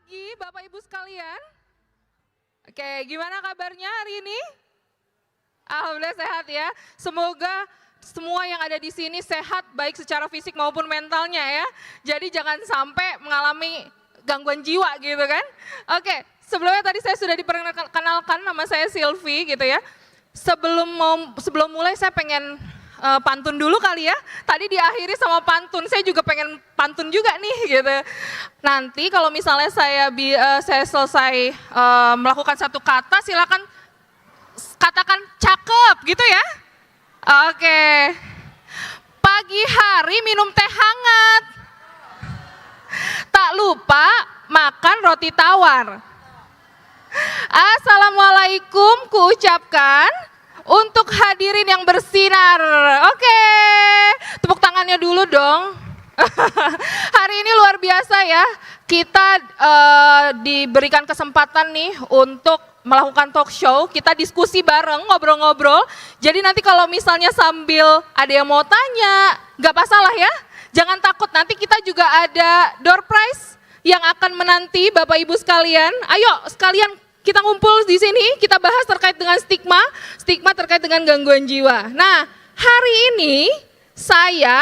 pagi Bapak Ibu sekalian. Oke, gimana kabarnya hari ini? Alhamdulillah sehat ya. Semoga semua yang ada di sini sehat baik secara fisik maupun mentalnya ya. Jadi jangan sampai mengalami gangguan jiwa gitu kan. Oke, sebelumnya tadi saya sudah diperkenalkan, nama saya Silvi gitu ya. Sebelum mulai saya pengen pantun dulu kali ya. Tadi diakhiri sama pantun, saya juga pengen pantun juga nih gitu. Nanti kalau misalnya saya selesai melakukan satu kata, silakan katakan cakep gitu ya. Oke. Pagi hari minum teh hangat. Tak lupa makan roti tawar. Assalamualaikum kuucapkan untuk hadirin yang bersinar. Oke, tepuk tangannya dulu dong. Hari ini luar biasa ya, kita diberikan kesempatan nih untuk melakukan talk show, kita diskusi bareng, ngobrol-ngobrol. Jadi nanti kalau misalnya sambil ada yang mau tanya, nggak masalah ya. Jangan takut, nanti kita juga ada door prize yang akan menanti Bapak Ibu sekalian. Ayo sekalian kita ngumpul di sini, kita bahas terkait dengan stigma terkait dengan gangguan jiwa. Nah, hari ini saya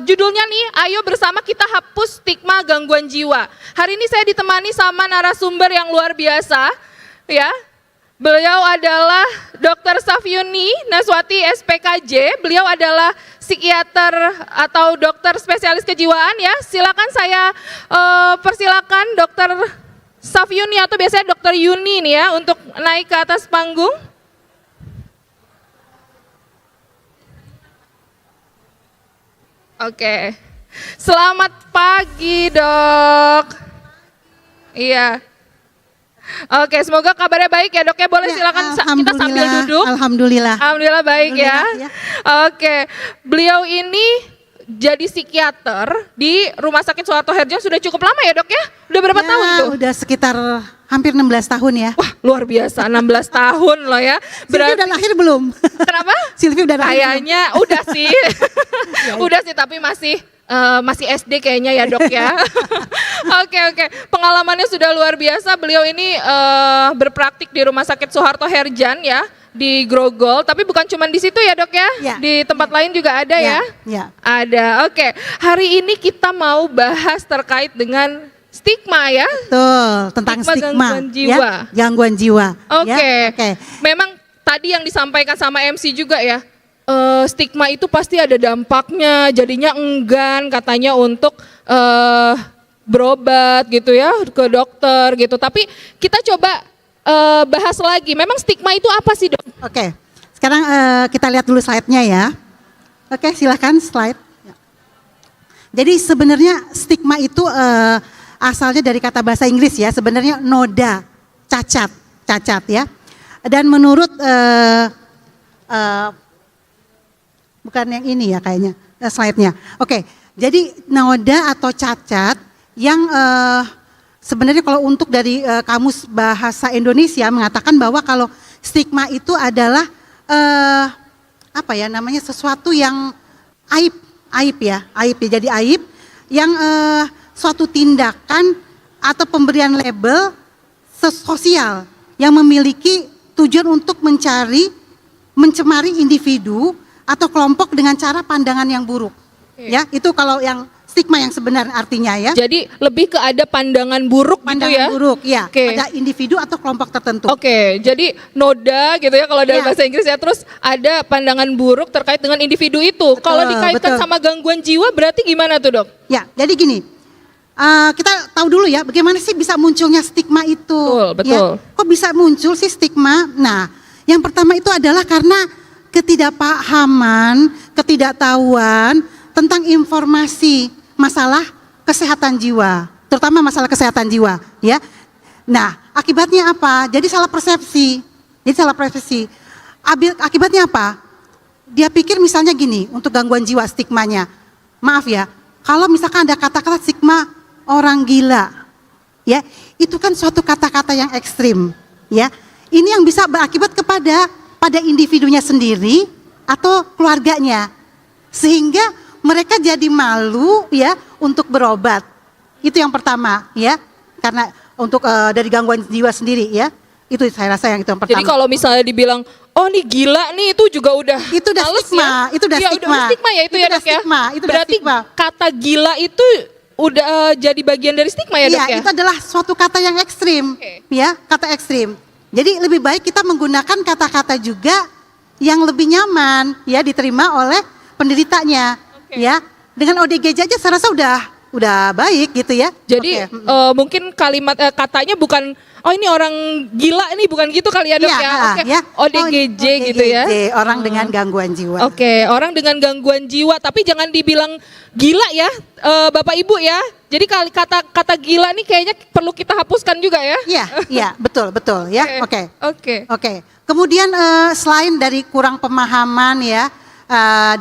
judulnya nih, ayo bersama kita hapus stigma gangguan jiwa. Hari ini saya ditemani sama narasumber yang luar biasa, ya. Beliau adalah Dr. Safyuni Naswati SPKJ. Beliau adalah psikiater atau dokter spesialis kejiwaan ya. Silakan saya persilakan Dr. Safyuni atau biasanya Dr. Yuni nih ya untuk naik ke atas panggung. Oke, selamat pagi dok. Iya. Oke, semoga kabarnya baik ya dok ya. Boleh ya, silakan kita sambil duduk. Alhamdulillah. Alhamdulillah baik Alhamdulillah, ya. Oke, beliau ini jadi psikiater di Rumah Sakit Soeharto Harjo sudah cukup lama ya dok ya? Udah berapa tahun tuh? Udah sekitar hampir 16 tahun ya. Wah luar biasa, 16 tahun loh ya. Silvi udah lahir belum? Kenapa? Silvi udah lahir kayaknya belum? Udah sih. Udah sih tapi masih SD kayaknya ya dok ya. Oke. Pengalamannya sudah luar biasa. Beliau ini berpraktik di Rumah Sakit Soeharto Harjan ya. Di Grogol, tapi bukan cuma di situ ya dok ya, di tempat lain juga ada ya? Ada, oke. Hari ini kita mau bahas terkait dengan stigma ya? Betul, tentang stigma gangguan jiwa. Ya, gangguan jiwa. Oke. Memang tadi yang disampaikan sama MC juga ya, stigma itu pasti ada dampaknya, jadinya enggan katanya untuk berobat gitu ya, ke dokter gitu. Tapi kita coba bahas lagi, memang stigma itu apa sih dok? Oke, sekarang kita lihat dulu slide-nya ya. Oke, silahkan slide. Jadi sebenarnya stigma itu asalnya dari kata bahasa Inggris ya, sebenarnya noda, cacat ya. Dan menurut, bukan yang ini ya kayaknya slide-nya. Oke, jadi noda atau cacat yang sebenarnya kalau untuk dari Kamus Bahasa Indonesia mengatakan bahwa kalau stigma itu adalah sesuatu yang aib ya. Jadi aib yang suatu tindakan atau pemberian label sosial yang memiliki tujuan untuk mencemari individu atau kelompok dengan cara pandangan yang buruk. Ya, itu kalau yang stigma yang sebenarnya artinya ya. Jadi lebih ke ada pandangan buruk gitu ya? Pandangan buruk ya, pada individu atau kelompok tertentu. Oke, jadi noda gitu ya kalau dari bahasa Inggris ya, terus ada pandangan buruk terkait dengan individu itu. Kalau dikaitkan sama gangguan jiwa berarti gimana tuh dok? Ya, jadi gini, kita tahu dulu ya bagaimana sih bisa munculnya stigma itu. Betul. Ya, kok bisa muncul sih stigma? Nah, yang pertama itu adalah karena ketidakpahaman, ketidaktahuan tentang informasi masalah kesehatan jiwa, terutama masalah kesehatan jiwa, ya. Nah, akibatnya apa? Jadi salah persepsi. Akibatnya apa? Dia pikir misalnya gini, untuk gangguan jiwa stigmanya. Maaf ya, kalau misalkan ada kata-kata stigma orang gila, ya, itu kan suatu kata-kata yang ekstrim, ya. Ini yang bisa berakibat pada individunya sendiri atau keluarganya. Sehingga mereka jadi malu ya untuk berobat. Itu yang pertama ya. karena untuk dari gangguan jiwa sendiri ya. Itu saya rasa yang itu yang pertama. Jadi kalau misalnya dibilang, oh nih gila nih, itu juga udah itu udah males stigma, ya? itu udah Ya, stigma. udah stigma ya itu ya udah dok ya? stigma, itu udah Berarti stigma. kata gila itu udah jadi bagian dari stigma ya dok Iya, ya? itu adalah suatu kata yang ekstrim, Oke. ya, kata ekstrim. Jadi lebih baik kita menggunakan kata-kata juga yang lebih nyaman, ya, diterima oleh penderitanya, Oke. ya. Dengan ODGJ aja saya rasa udah baik gitu ya. Jadi Oke. mungkin kalimat katanya bukan, oh ini orang gila ini bukan gitu kali ya dok Iya, ya? Oke, ya. ODGJ gitu ya? ODGJ, orang dengan gangguan jiwa. Oke, orang dengan gangguan jiwa, tapi jangan dibilang gila ya, Bapak Ibu ya. Jadi kata gila nih kayaknya perlu kita hapuskan juga ya. Iya, iya, betul ya. Oke. Oke. Kemudian selain dari kurang pemahaman ya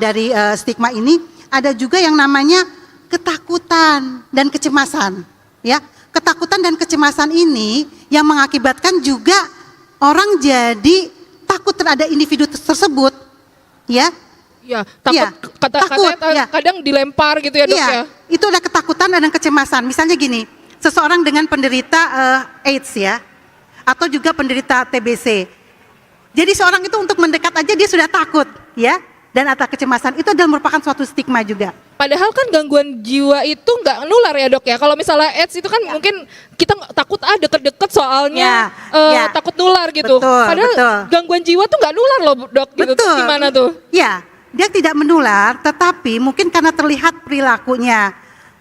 dari stigma ini, ada juga yang namanya ketakutan dan kecemasan, ya. Ketakutan dan kecemasan ini yang mengakibatkan juga orang jadi takut terhadap individu tersebut, ya. Ya, takut, Iya, takut, ya. kadang dilempar gitu ya dok Iya, ya. itu ada ketakutan dan kecemasan. Misalnya gini, seseorang dengan penderita AIDS ya, atau juga penderita TBC. Jadi seorang itu untuk mendekat aja dia sudah takut, ya. Dan ada kecemasan, itu adalah merupakan suatu stigma juga. Padahal kan gangguan jiwa itu nggak nular ya dok ya. Kalau misalnya AIDS itu kan mungkin kita takut deket-deket soalnya Ya. takut nular gitu. Betul, Padahal betul. gangguan jiwa tuh nggak nular loh dok gitu. Betul. Gimana tuh? Ya, dia tidak menular, tetapi mungkin karena terlihat perilakunya,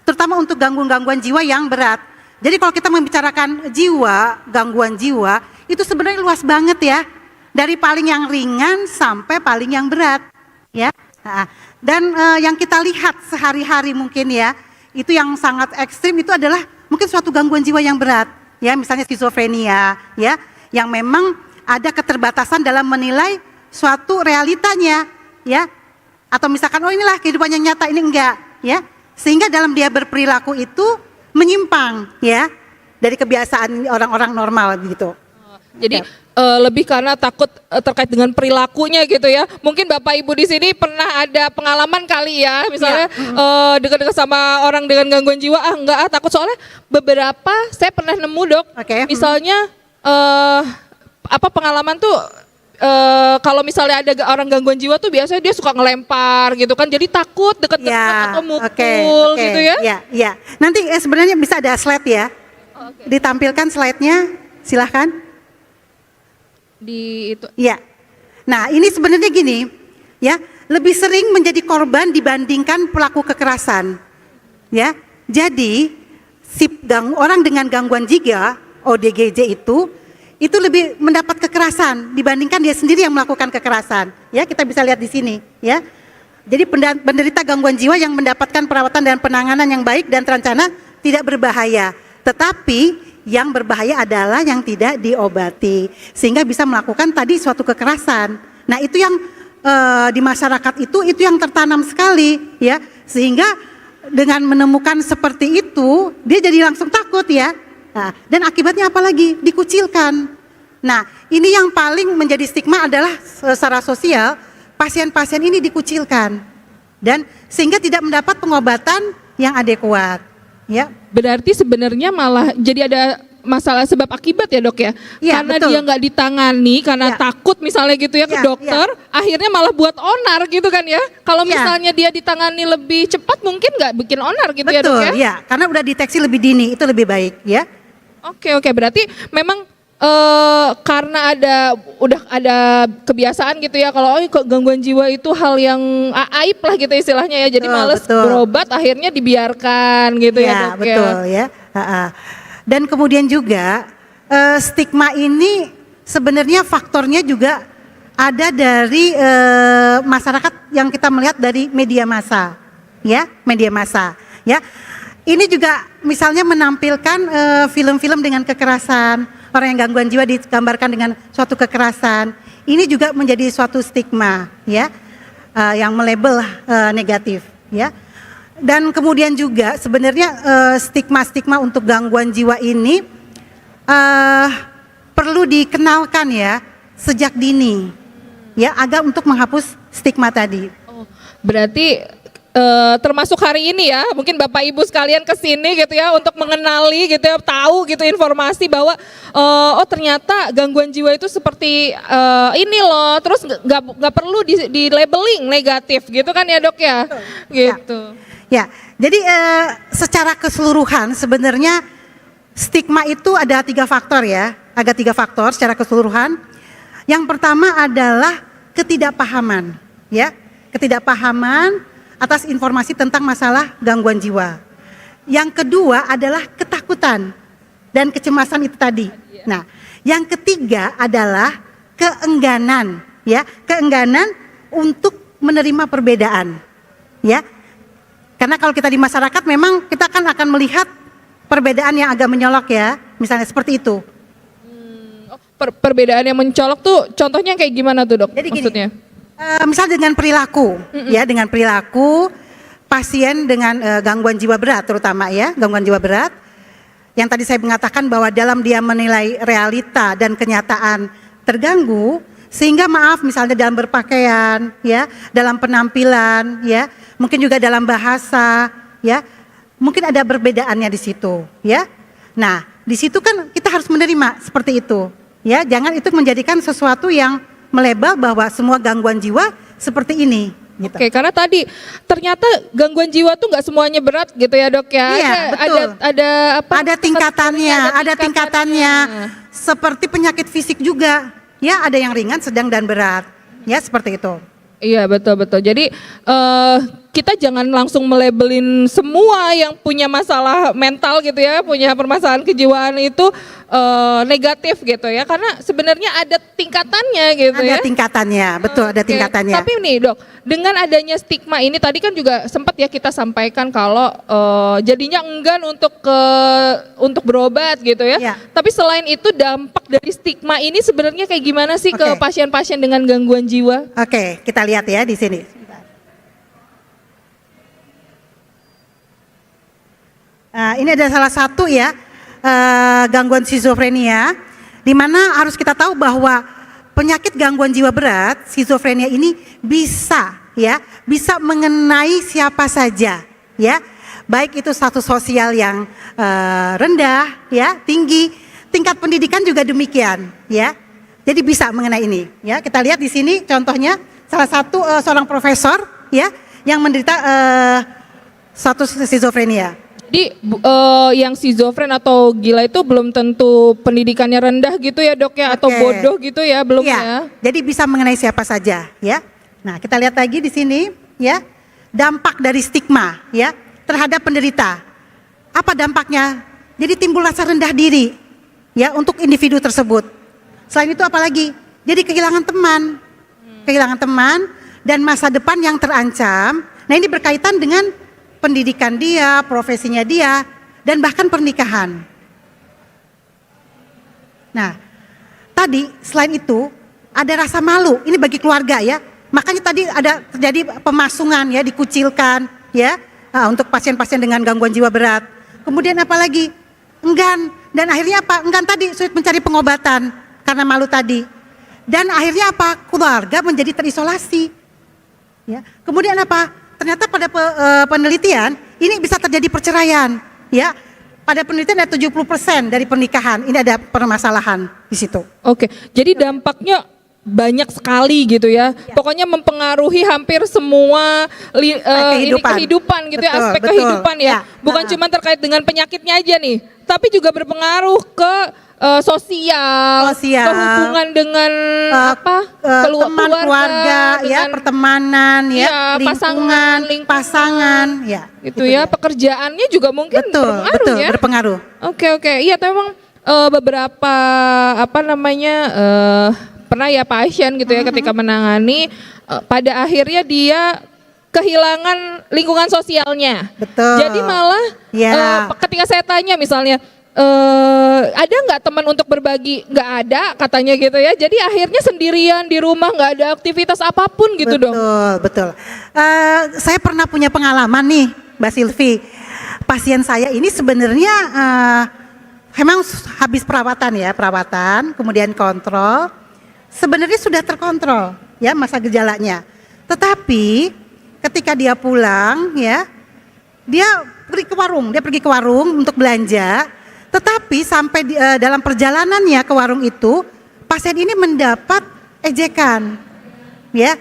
terutama untuk gangguan-gangguan jiwa yang berat. Jadi kalau kita membicarakan jiwa, gangguan jiwa, itu sebenarnya luas banget ya. Dari paling yang ringan sampai paling yang berat, ya. Nah, dan yang kita lihat sehari-hari mungkin ya, itu yang sangat ekstrim itu adalah mungkin suatu gangguan jiwa yang berat, ya, misalnya skizofrenia, ya, yang memang ada keterbatasan dalam menilai suatu realitanya, ya, atau misalkan oh inilah kehidupan yang nyata, ini enggak, ya, sehingga dalam dia berperilaku itu menyimpang, ya, dari kebiasaan orang-orang normal gitu. Jadi lebih karena takut terkait dengan perilakunya gitu ya. Mungkin Bapak Ibu di sini pernah ada pengalaman kali ya, misalnya dekat-dekat sama orang dengan gangguan jiwa, enggak takut, soalnya beberapa saya pernah nemu dok. Oke. Misalnya pengalaman tuh kalau misalnya ada orang gangguan jiwa tuh biasanya dia suka ngelempar gitu kan, jadi takut deket-deket atau mukul gitu ya. Ya. Nanti sebenarnya bisa ada slide ya. Ditampilkan slide-nya, silahkan. Di itu. Ya. Nah, ini sebenarnya gini, ya, lebih sering menjadi korban dibandingkan pelaku kekerasan. Ya. Jadi, orang dengan gangguan jiwa, ODGJ itu lebih mendapat kekerasan dibandingkan dia sendiri yang melakukan kekerasan. Ya, kita bisa lihat di sini, ya. Jadi penderita gangguan jiwa yang mendapatkan perawatan dan penanganan yang baik dan terencana tidak berbahaya. Tetapi yang berbahaya adalah yang tidak diobati, sehingga bisa melakukan tadi suatu kekerasan. Nah, itu yang di masyarakat itu yang tertanam sekali, ya, sehingga dengan menemukan seperti itu dia jadi langsung takut, ya. Nah, dan akibatnya apa lagi? Dikucilkan. Nah, ini yang paling menjadi stigma adalah secara sosial, pasien-pasien ini dikucilkan dan sehingga tidak mendapat pengobatan yang adekuat, ya. Berarti sebenarnya malah jadi ada masalah sebab akibat ya dok ya? Iya, Karena betul. dia nggak ditangani karena Iya. takut misalnya gitu ya ke Iya, dokter, akhirnya malah buat onar gitu kan ya? Kalau Iya. misalnya dia ditangani lebih cepat mungkin nggak bikin onar gitu ya dok Betul, ya? ya, karena udah deteksi lebih dini itu lebih baik, ya. Oke, berarti memang karena udah ada kebiasaan gitu ya, kalau kok gangguan jiwa itu hal yang aib lah gitu istilahnya ya, jadi Betul, males betul. berobat akhirnya dibiarkan gitu ya dok betul ya. Dan kemudian juga stigma ini sebenarnya faktornya juga ada dari masyarakat yang kita melihat dari media massa, ya, media massa, ya. Ini juga misalnya menampilkan film-film dengan kekerasan, orang yang gangguan jiwa digambarkan dengan suatu kekerasan. Ini juga menjadi suatu stigma, ya, yang melabel negatif, ya. Dan kemudian juga sebenarnya stigma-stigma untuk gangguan jiwa ini perlu dikenalkan ya sejak dini, ya, agar untuk menghapus stigma tadi. Oh, berarti termasuk hari ini ya, mungkin Bapak Ibu sekalian ke sini gitu ya untuk mengenali gitu ya, tahu gitu informasi bahwa oh ternyata gangguan jiwa itu seperti ini loh, terus nggak perlu di labeling negatif gitu kan ya Dok ya, gitu. Ya, jadi secara keseluruhan sebenarnya stigma itu ada 3 faktor ya, ada 3 faktor secara keseluruhan. Yang pertama adalah ketidakpahaman, ya, ketidakpahaman atas informasi tentang masalah gangguan jiwa. Yang kedua adalah ketakutan dan kecemasan itu tadi. Nah, yang ketiga adalah keengganan, ya, keengganan untuk menerima perbedaan, ya. Karena kalau kita di masyarakat memang kita akan melihat perbedaan yang agak menyolok ya, misalnya seperti itu. Perbedaan yang mencolok tuh contohnya kayak gimana tuh Dok? Jadi maksudnya? Misal dengan perilaku, ya, dengan perilaku pasien dengan gangguan jiwa berat terutama ya, gangguan jiwa berat. Yang tadi saya mengatakan bahwa dalam dia menilai realita dan kenyataan terganggu, sehingga maaf misalnya dalam berpakaian, ya, dalam penampilan, ya, mungkin juga dalam bahasa, ya, mungkin ada perbedaannya di situ, ya. Nah, di situ kan kita harus menerima seperti itu, ya. Jangan itu menjadikan sesuatu yang melebel bahwa semua gangguan jiwa seperti ini. Gitu. Oke, karena tadi ternyata gangguan jiwa tuh nggak semuanya berat gitu ya Dok ya. Iya, betul. Ada apa? Ada tingkatannya. Seperti penyakit fisik juga. Ya, ada yang ringan, sedang dan berat. Ya, seperti itu. Iya, betul. Jadi kita jangan langsung melabelin semua yang punya masalah mental gitu ya, punya permasalahan kejiwaan itu negatif gitu ya, karena sebenarnya ada tingkatannya gitu ya. Ada tingkatannya, betul, ada tingkatannya. Tapi nih Dok, dengan adanya stigma ini tadi kan juga sempat ya kita sampaikan kalau jadinya enggan untuk berobat gitu ya. Ya. Tapi selain itu dampak dari stigma ini sebenarnya kayak gimana sih ke pasien-pasien dengan gangguan jiwa? Oke, kita lihat ya di sini. Ini ada salah satu ya gangguan skizofrenia, di mana harus kita tahu bahwa penyakit gangguan jiwa berat skizofrenia ini bisa mengenai siapa saja, ya, baik itu status sosial yang rendah, ya, tinggi, tingkat pendidikan juga demikian, ya, jadi bisa mengenai ini, ya. Kita lihat di sini contohnya salah satu seorang profesor, ya, yang menderita status skizofrenia. Jadi yang skizofren atau gila itu belum tentu pendidikannya rendah gitu ya Dok ya, atau bodoh gitu ya, belum ya. Jadi bisa mengenai siapa saja ya. Nah, kita lihat lagi di sini ya, dampak dari stigma ya terhadap penderita. Apa dampaknya? Jadi timbul rasa rendah diri ya untuk individu tersebut. Selain itu apalagi? Jadi kehilangan teman dan masa depan yang terancam. Nah, ini berkaitan dengan pendidikan dia, profesinya dia, dan bahkan pernikahan. Nah, tadi selain itu ada rasa malu, ini bagi keluarga ya. Makanya tadi ada terjadi pemasungan ya, dikucilkan ya, untuk pasien-pasien dengan gangguan jiwa berat. Kemudian apalagi? Enggan, dan akhirnya apa? Enggan tadi sulit mencari pengobatan karena malu tadi. Dan akhirnya apa? Keluarga menjadi terisolasi. Ya. Kemudian apa? Ternyata pada penelitian ini bisa terjadi perceraian, ya. Pada penelitian ada 70% dari pernikahan ini ada permasalahan di situ. Oke, jadi dampaknya banyak sekali gitu ya. Pokoknya mempengaruhi hampir semua kehidupan gitu. Betul, ya, aspek kehidupan ya. Bukan cuma terkait dengan penyakitnya aja nih, tapi juga berpengaruh ke sosial, kehubungan dengan teman keluarga, ya, pertemanan, ya, lingkungan, pasangan, ya, itu ya, pekerjaannya juga mungkin berpengaruh ya. Berpengaruh. Oke, iya, memang beberapa pernah ya pasien gitu ya ketika menangani pada akhirnya dia kehilangan lingkungan sosialnya. Betul. Jadi malah ketika saya tanya misalnya ada nggak teman untuk berbagi? Nggak ada katanya gitu ya. Jadi akhirnya sendirian di rumah, nggak ada aktivitas apapun gitu dong. Betul. Saya pernah punya pengalaman nih, Mbak Silvi. Pasien saya ini sebenarnya memang habis perawatan, kemudian kontrol. Sebenarnya sudah terkontrol ya masa gejalanya. Tetapi ketika dia pulang ya, dia pergi ke warung untuk belanja, tetapi sampai dalam perjalanannya ke warung itu, pasien ini mendapat ejekan, ya,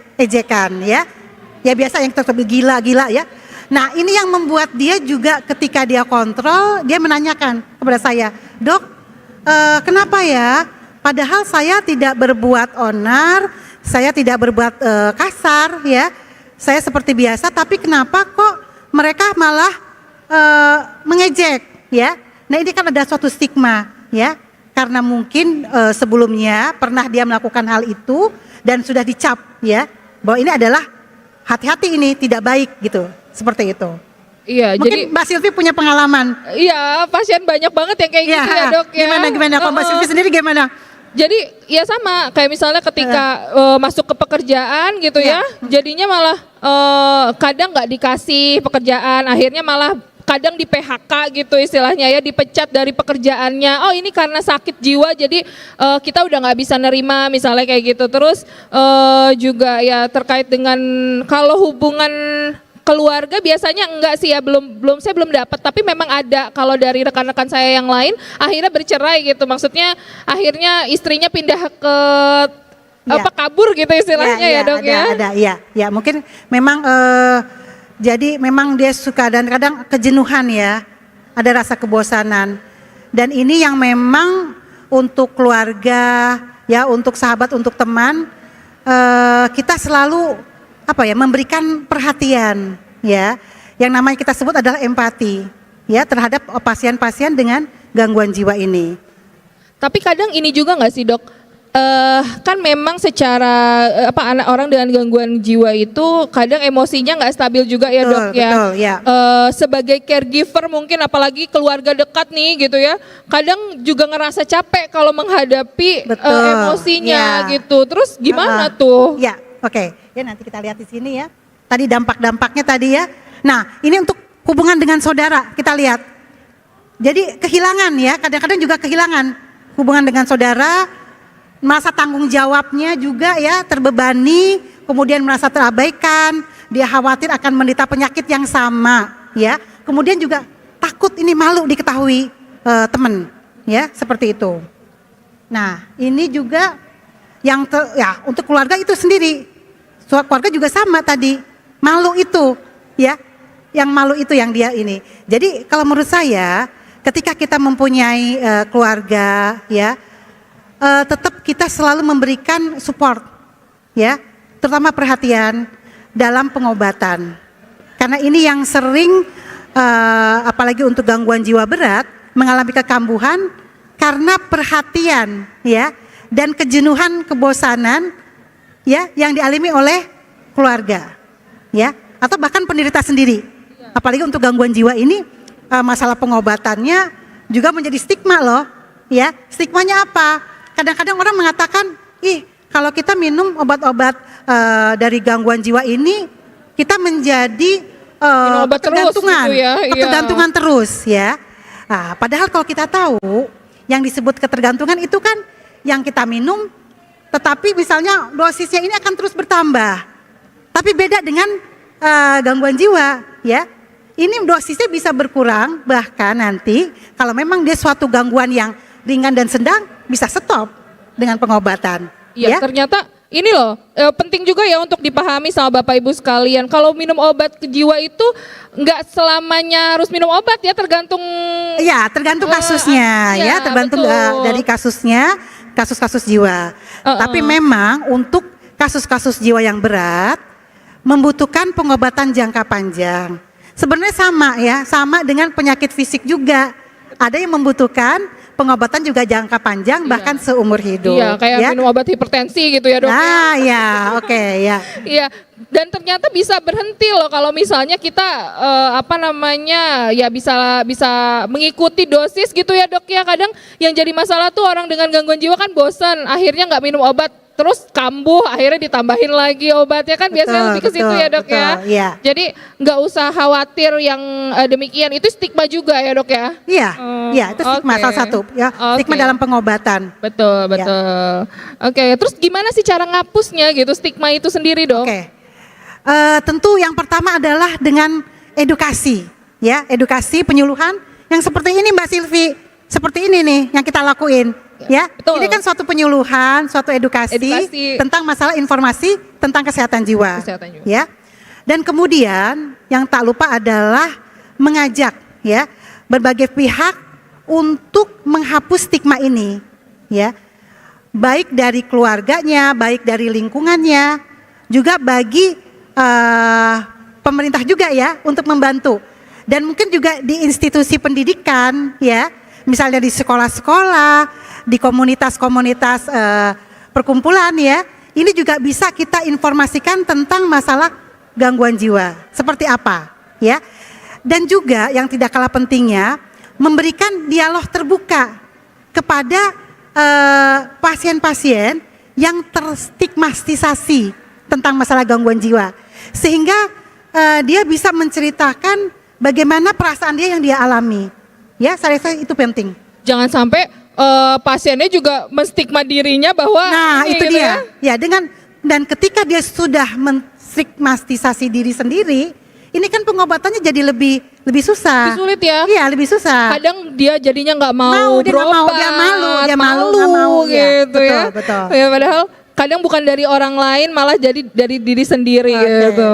ya biasa yang tersebut gila ya. Nah ini yang membuat dia juga ketika dia kontrol, dia menanyakan kepada saya, dok, kenapa ya? Padahal saya tidak berbuat onar, saya tidak berbuat kasar, ya, saya seperti biasa, tapi kenapa kok mereka malah mengejek, ya? Nah ini kan ada suatu stigma, ya, karena mungkin sebelumnya pernah dia melakukan hal itu dan sudah dicap, ya, bahwa ini adalah hati-hati ini tidak baik gitu. Seperti itu. Iya, mungkin jadi Mbak Silvi punya pengalaman. Iya, pasien banyak banget yang kayak gitu ya, Dok ya. Gimana? Kalau Mbak Silvi sendiri gimana? Jadi ya sama, kayak misalnya ketika masuk ke pekerjaan gitu ya, jadinya malah kadang nggak dikasih pekerjaan, akhirnya malah kadang di PHK gitu istilahnya ya, dipecat dari pekerjaannya. Oh ini karena sakit jiwa, jadi kita udah nggak bisa nerima misalnya kayak gitu. Terus juga ya terkait dengan kalau hubungan keluarga biasanya enggak sih ya, saya belum dapat, tapi memang ada kalau dari rekan-rekan saya yang lain akhirnya bercerai gitu, maksudnya akhirnya istrinya pindah ke kabur gitu istilahnya ya, Dok ya. Ada ya mungkin memang jadi memang dia suka dan kadang kejenuhan ya, ada rasa kebosanan, dan ini yang memang untuk keluarga ya, untuk sahabat, untuk teman, kita selalu memberikan perhatian ya, yang namanya kita sebut adalah empati ya terhadap pasien-pasien dengan gangguan jiwa ini. Tapi kadang ini juga nggak sih, Dok? Kan memang secara anak orang dengan gangguan jiwa itu kadang emosinya nggak stabil juga ya, Dok ya. Betul, ya. Sebagai caregiver mungkin apalagi keluarga dekat nih gitu ya, kadang juga ngerasa capek kalau menghadapi emosinya gitu. Terus gimana tuh? Ya, oke. Ya nanti kita lihat di sini ya. Tadi dampak-dampaknya tadi ya. Nah ini untuk hubungan dengan saudara kita lihat. Jadi kehilangan ya, kadang-kadang juga kehilangan hubungan dengan saudara. Merasa tanggung jawabnya juga ya terbebani, kemudian merasa terabaikan, dia khawatir akan menderita penyakit yang sama ya. Kemudian juga takut ini malu diketahui teman ya, seperti itu. Nah ini juga yang untuk keluarga itu sendiri, keluarga juga sama tadi, malu itu ya, yang malu itu yang dia ini. Jadi kalau menurut saya ketika kita mempunyai keluarga ya, tetap kita selalu memberikan support ya, terutama perhatian dalam pengobatan, karena ini yang sering apalagi untuk gangguan jiwa berat mengalami kekambuhan karena perhatian ya, dan kejenuhan, kebosanan ya yang dialami oleh keluarga ya, atau bahkan penderita sendiri. Apalagi untuk gangguan jiwa ini masalah pengobatannya juga menjadi stigma loh ya. Stigmanya apa? Kadang-kadang orang mengatakan, kalau kita minum obat-obat dari gangguan jiwa ini, kita menjadi ketergantungan, ketergantungan terus ya. Nah, padahal kalau kita tahu yang disebut ketergantungan itu kan yang kita minum, tetapi misalnya dosisnya ini akan terus bertambah. Tapi beda dengan gangguan jiwa ya. Ini dosisnya bisa berkurang, bahkan nanti kalau memang dia suatu gangguan yang ringan dan sedang, bisa stop dengan pengobatan. Iya, ternyata ini loh penting juga ya untuk dipahami sama Bapak Ibu sekalian. Kalau minum obat ke jiwa itu nggak selamanya harus minum obat ya, tergantung. Iya, tergantung kasusnya ya, tergantung dari kasusnya, kasus-kasus jiwa. Tapi memang untuk kasus-kasus jiwa yang berat membutuhkan pengobatan jangka panjang. Sebenarnya sama ya, sama dengan penyakit fisik juga. Ada yang membutuhkan pengobatan juga jangka panjang, bahkan seumur hidup. Iya, kayak minum obat hipertensi gitu ya, Dok. Nah, ya, oke, ya. Iya, dan ternyata bisa berhenti loh kalau misalnya kita ya bisa mengikuti dosis gitu ya, Dok ya. Kadang yang jadi masalah tuh orang dengan gangguan jiwa kan bosan, akhirnya nggak minum obat, terus kambuh, akhirnya ditambahin lagi obatnya kan, biasanya lebih ke situ ya, Dok ya. Iya. Jadi nggak usah khawatir yang demikian, itu stigma juga ya, Dok ya. Iya, itu stigma salah satu ya, stigma dalam pengobatan. Betul. Oke, terus gimana sih cara ngapusnya gitu stigma itu sendiri, Dok? Oke. Tentu yang pertama adalah dengan edukasi, ya, edukasi penyuluhan yang seperti ini Mbak Silvi, seperti ini nih yang kita lakuin, ya. Betul. Ini kan suatu penyuluhan, suatu edukasi tentang masalah informasi tentang kesehatan jiwa, ya. Dan kemudian yang tak lupa adalah mengajak, ya, berbagai pihak untuk menghapus stigma ini, ya, baik dari keluarganya, baik dari lingkungannya, juga bagi pemerintah juga ya untuk membantu, dan mungkin juga di institusi pendidikan ya, misalnya di sekolah-sekolah, di komunitas-komunitas perkumpulan ya, ini juga bisa kita informasikan tentang masalah gangguan jiwa seperti apa ya, dan juga yang tidak kalah pentingnya memberikan dialog terbuka kepada pasien-pasien yang terstigmatisasi tentang masalah gangguan jiwa, sehingga dia bisa menceritakan bagaimana perasaan dia yang dia alami. Ya, saya rasa itu penting. Jangan sampai pasiennya juga menstigma dirinya bahwa itu gitu dia. Ya, dan ketika dia sudah menstigmatisasi diri sendiri, ini kan pengobatannya jadi lebih susah. Lebih sulit ya? Iya, lebih susah. Kadang dia jadinya nggak mau dia berobat, dia malu, nggak mau gitu ya. Betul. Ya, padahal kadang bukan dari orang lain, malah jadi dari diri sendiri gitu.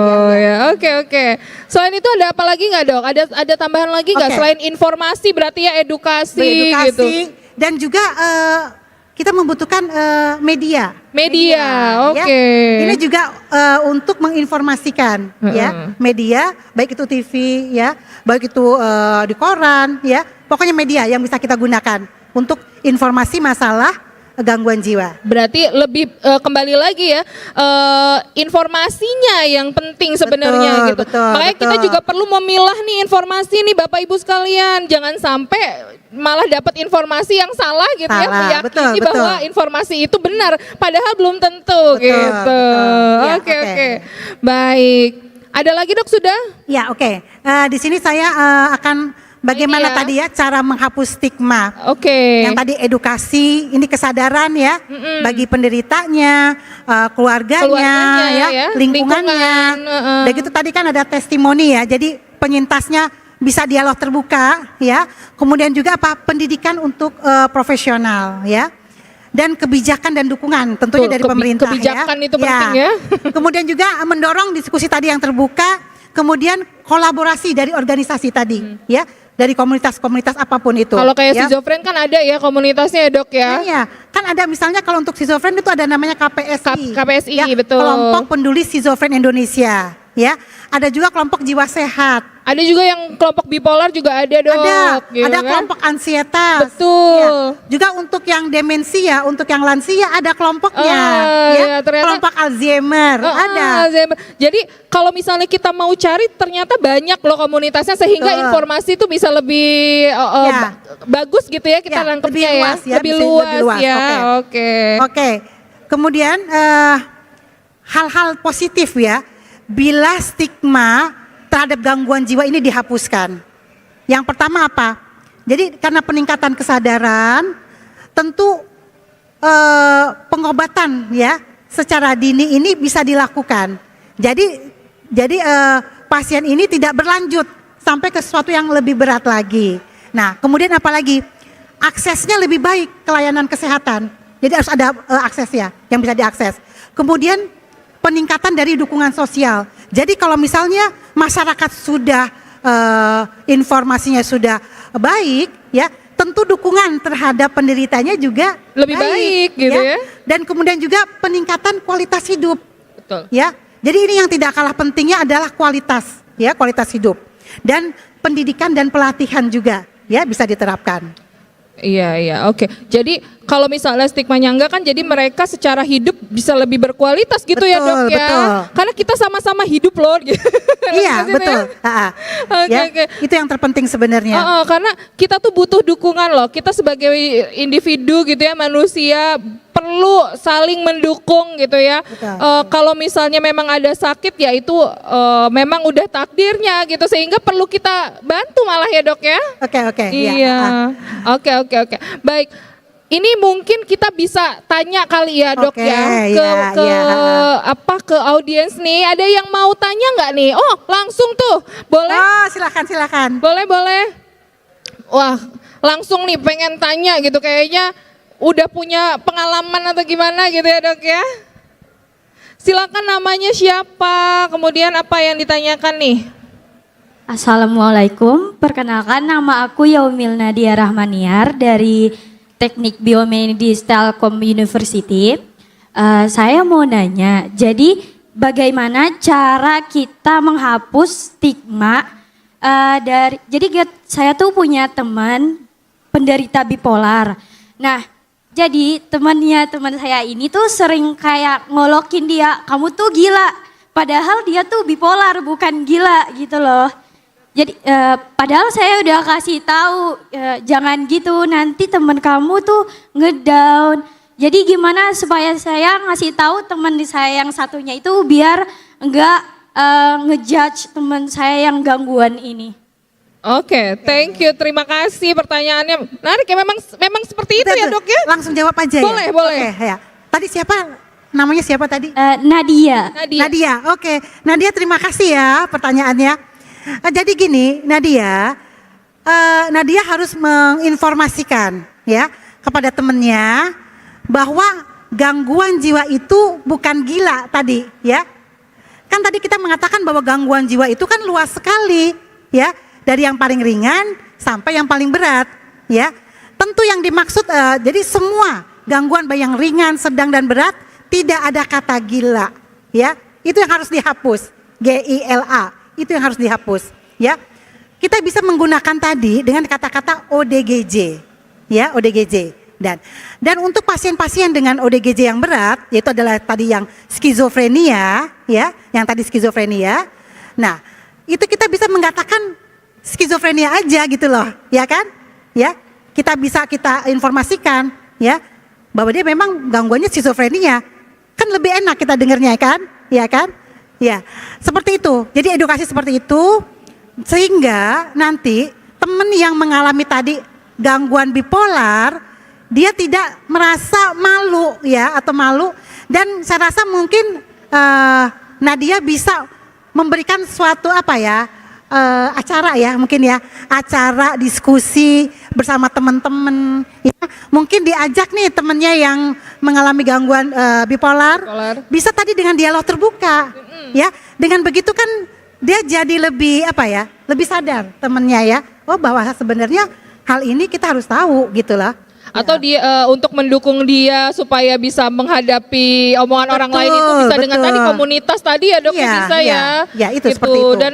Oke. Selain itu ada apa lagi nggak dok? Ada tambahan lagi nggak selain informasi, berarti ya edukasi gitu. Dan juga kita membutuhkan media. Oke. Ini juga untuk menginformasikan ya, media baik itu TV ya, baik itu di koran ya, pokoknya media yang bisa kita gunakan untuk informasi masalah gangguan jiwa. Berarti lebih kembali lagi ya, informasinya yang penting sebenarnya gitu. Makanya kita juga perlu memilah nih informasi nih Bapak Ibu sekalian, jangan sampai malah dapat informasi yang salah gitu ya, meyakini bahwa informasi itu benar, padahal belum tentu gitu. Oke. Baik. Ada lagi dok sudah? Ya oke. Di sini saya akan bagaimana tadi ya cara menghapus stigma. Yang tadi edukasi, ini kesadaran ya bagi penderitanya, keluarganya ya, lingkungannya. Dan gitu tadi kan ada testimoni ya. Jadi penyintasnya bisa dialog terbuka ya. Kemudian juga pendidikan untuk profesional ya. Dan kebijakan dan dukungan tentunya dari pemerintah. Kebijakan itu penting ya. Kemudian juga mendorong diskusi tadi yang terbuka, kemudian kolaborasi dari organisasi tadi ya, dari komunitas-komunitas apapun itu. Kalau kayak schizofren kan ada ya komunitasnya ya dok ya. Iya, kan ada misalnya kalau untuk schizofren itu ada namanya KPSI. KPSI ya, betul. Kelompok Peduli Schizofren Indonesia. Ya, ada juga kelompok jiwa sehat. Ada juga yang kelompok bipolar juga ada dok. Ada kelompok ansietas. Betul. Ya. Juga untuk yang demensia, untuk yang lansia ada kelompoknya. Kelompok Alzheimer ada. Alzheimer. Jadi kalau misalnya kita mau cari ternyata banyak loh komunitasnya, sehingga informasi itu bisa lebih bagus gitu ya kita nangkepnya ya. Lebih luas ya. Oke. Kemudian hal-hal positif ya. Bila stigma terhadap gangguan jiwa ini dihapuskan. Yang pertama apa? Jadi karena peningkatan kesadaran, tentu pengobatan ya secara dini ini bisa dilakukan. Jadi pasien ini tidak berlanjut sampai ke sesuatu yang lebih berat lagi. Nah, kemudian apalagi aksesnya lebih baik ke layanan kesehatan. Jadi harus ada aksesnya yang bisa diakses. Kemudian peningkatan dari dukungan sosial. Jadi kalau misalnya masyarakat sudah informasinya sudah baik, ya tentu dukungan terhadap penderitanya juga lebih baik gitu ya. Dan kemudian juga peningkatan kualitas hidup. Betul. Ya. Jadi ini yang tidak kalah pentingnya adalah kualitas, ya kualitas hidup. Dan pendidikan dan pelatihan juga, ya bisa diterapkan. Iya, oke. Jadi kalau misalnya stigmanya enggak kan, jadi mereka secara hidup bisa lebih berkualitas gitu ya dok ya. Betul. Karena kita sama-sama hidup loh. Gitu. Iya betul. Oke. Itu yang terpenting sebenarnya. Karena kita tuh butuh dukungan loh. Kita sebagai individu gitu ya, manusia perlu saling mendukung gitu ya. Kalau misalnya memang ada sakit ya itu memang udah takdirnya gitu, sehingga perlu kita bantu malah ya dok ya. Oke. Iya. Oke. Baik. ini mungkin kita bisa tanya kali ya dok Oke, ya ke ya. ke audiens nih. Ada yang mau tanya nggak nih? Oh langsung tuh, boleh? Oh, silakan. Boleh. Wah langsung nih pengen tanya gitu kayaknya udah punya pengalaman atau gimana gitu ya dok ya. Silakan namanya siapa, kemudian apa yang ditanyakan nih? Assalamualaikum, perkenalkan nama aku Yaumil Nadia Rahmaniar dari Teknik Biomedis Telkom University. Saya mau nanya, jadi bagaimana cara kita menghapus stigma saya tuh punya teman penderita bipolar. Nah, jadi teman saya ini tuh sering kayak ngolokin dia, kamu tuh gila. Padahal dia tuh bipolar, bukan gila gitu loh. Jadi padahal saya udah kasih tahu jangan gitu, nanti teman kamu tuh ngedown. Jadi gimana supaya saya ngasih tahu teman saya yang satunya itu biar enggak ngejudge teman saya yang gangguan ini. Oke, thank you. Terima kasih pertanyaannya. Menarik ya, memang seperti itu ya dok ya? Langsung jawab aja Boleh, ya? boleh. Oke, ya. Tadi siapa? Namanya siapa tadi? Nadia. Nadia, oke. Nadia terima kasih ya pertanyaannya. Jadi gini, Nadia harus menginformasikan ya kepada temennya bahwa gangguan jiwa itu bukan gila tadi ya. Kan tadi kita mengatakan bahwa gangguan jiwa itu kan luas sekali ya. Dari yang paling ringan sampai yang paling berat, ya. Tentu yang dimaksud, jadi semua gangguan baik yang ringan, sedang dan berat tidak ada kata gila, ya. Itu yang harus dihapus, GILA, itu yang harus dihapus, ya. Kita bisa menggunakan tadi dengan kata-kata ODGJ, ya, ODGJ. Dan untuk pasien-pasien dengan ODGJ yang berat, yaitu adalah tadi yang skizofrenia, ya, yang tadi skizofrenia. Nah, itu kita bisa mengatakan skizofrenia aja gitu loh, ya kan? Ya, kita informasikan ya bahwa dia memang gangguannya skizofrenia. Kan lebih enak kita dengarnya kan? Ya kan? Ya, seperti itu. Jadi edukasi seperti itu sehingga nanti teman yang mengalami tadi gangguan bipolar dia tidak merasa malu ya atau malu, dan saya rasa mungkin Nadia bisa memberikan suatu acara ya, mungkin ya, acara diskusi bersama teman-teman ya. Mungkin diajak nih temennya yang mengalami gangguan bipolar, bisa tadi dengan dialog terbuka ya. Dengan begitu kan dia jadi lebih lebih sadar temennya ya, oh bahwa sebenarnya hal ini kita harus tahu gitu lah. Atau untuk mendukung dia supaya bisa menghadapi omongan orang lain itu bisa dengan tadi komunitas tadi ya dok, bisa ya. Ya itu gitu. Seperti itu. Dan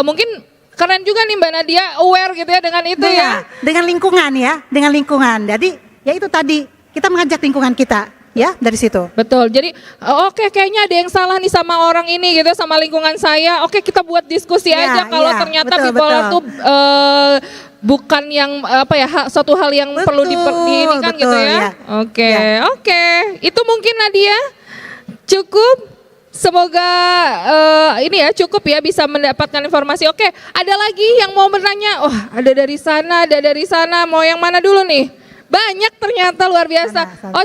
mungkin keren juga nih Mbak Nadia aware gitu ya dengan itu ya. Dengan lingkungan ya, dengan lingkungan. Jadi ya itu tadi kita mengajak lingkungan kita ya dari situ. Betul. Jadi oke, kayaknya ada yang salah nih sama orang ini gitu, sama lingkungan saya. Oke, kita buat diskusi aja kalau ternyata bipolar tuh bukan yang suatu hal yang perlu diinikan gitu ya. Oke. Itu mungkin Nadia cukup. Semoga ini ya cukup ya bisa mendapatkan informasi. Oke, ada lagi yang mau bertanya? Oh, ada dari sana. Mau yang mana dulu nih? Banyak ternyata, luar biasa. Oh,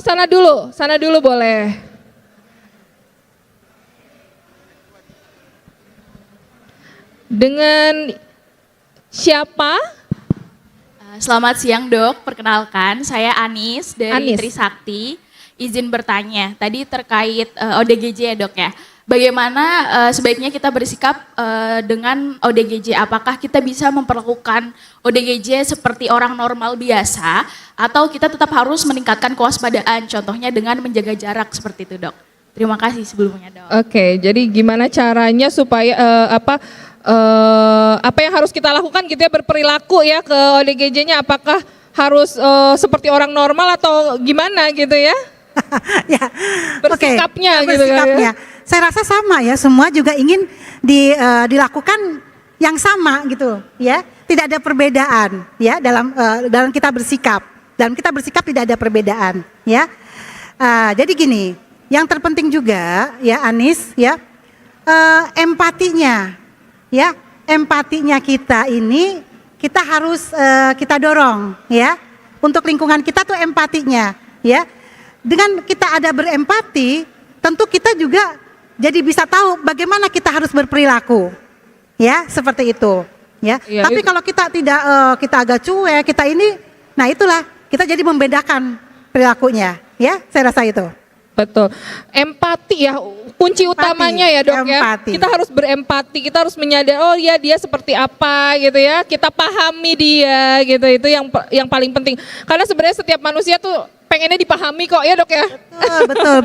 sana dulu boleh. Dengan siapa? Selamat siang dok, perkenalkan saya Anis dari Trisakti. Izin bertanya, tadi terkait ODGJ ya dok ya. Bagaimana sebaiknya kita bersikap dengan ODGJ? Apakah kita bisa memperlakukan ODGJ seperti orang normal biasa, atau kita tetap harus meningkatkan kewaspadaan? Contohnya dengan menjaga jarak seperti itu dok. Terima kasih sebelumnya dok. Oke, jadi gimana caranya supaya apa yang harus kita lakukan gitu ya, berperilaku ya ke ODGJ-nya? Apakah harus seperti orang normal atau gimana gitu ya? Ya, bersikapnya gitu bersikapnya. Saya rasa sama ya, semua juga ingin dilakukan yang sama gitu ya. Tidak ada perbedaan ya dalam kita bersikap. Dalam kita bersikap tidak ada perbedaan ya. Jadi gini, yang terpenting juga ya Anis ya, empatinya ya. Empatinya kita ini kita harus kita dorong ya. untuk lingkungan kita tuh empatinya, ya. Dengan kita ada berempati, tentu kita juga jadi bisa tahu bagaimana kita harus berperilaku, ya, seperti itu, ya. Iya, Tapi itu. kalau kita tidak, kita agak cuek, kita ini, nah itulah kita jadi membedakan perilakunya, ya. Saya rasa itu. Betul. Empati ya kunci utamanya ya dok empati. ya. Kita harus berempati, kita harus menyadari oh ya dia seperti apa gitu ya. Kita pahami dia gitu. Itu yang paling penting. Karena sebenarnya setiap manusia tuh pengennya dipahami kok ya dok ya.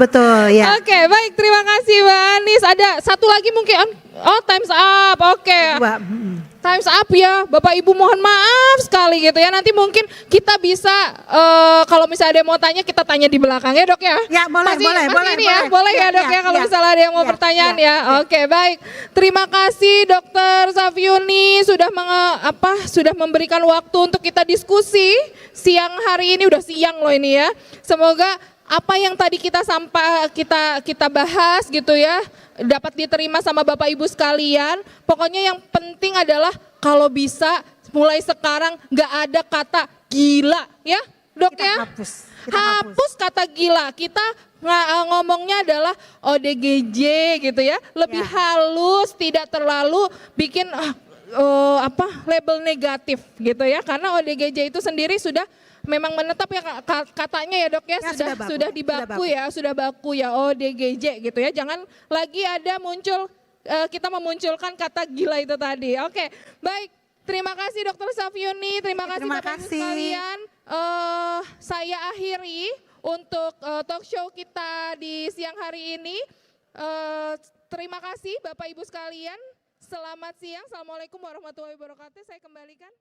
Betul, ya. Oke baik terima kasih Mbak Anis. Ada satu lagi mungkin. Oh times up. Oke. Dua. Times up ya, Bapak Ibu mohon maaf sekali gitu ya. Nanti mungkin kita bisa kalau misalnya ada yang mau tanya kita tanya di belakang ya dok ya. Ya boleh, boleh, ini ya, boleh ya dok ya kalau misalnya ada yang mau pertanyaan ya. Oke baik, terima kasih Dokter Safyuni sudah sudah memberikan waktu untuk kita diskusi siang hari ini udah siang loh ini ya. Semoga apa yang tadi kita bahas gitu ya dapat diterima sama Bapak Ibu sekalian. Pokoknya yang penting adalah kalau bisa mulai sekarang nggak ada kata gila ya dok Kita ya. Hapus kata gila. Kita ngomongnya adalah ODGJ gitu ya. Lebih halus, tidak terlalu bikin label negatif gitu ya. Karena ODGJ itu sendiri sudah memang menetap ya katanya ya dok ya, sudah baku ya ODGJ gitu ya. Jangan lagi ada kita memunculkan kata gila itu tadi. Oke, baik. Terima kasih Dokter Safyuni, terima kasih Bapak Ibu sekalian. Saya akhiri untuk talk show kita di siang hari ini. Terima kasih Bapak Ibu sekalian. Selamat siang. Assalamualaikum warahmatullahi wabarakatuh. Saya kembalikan.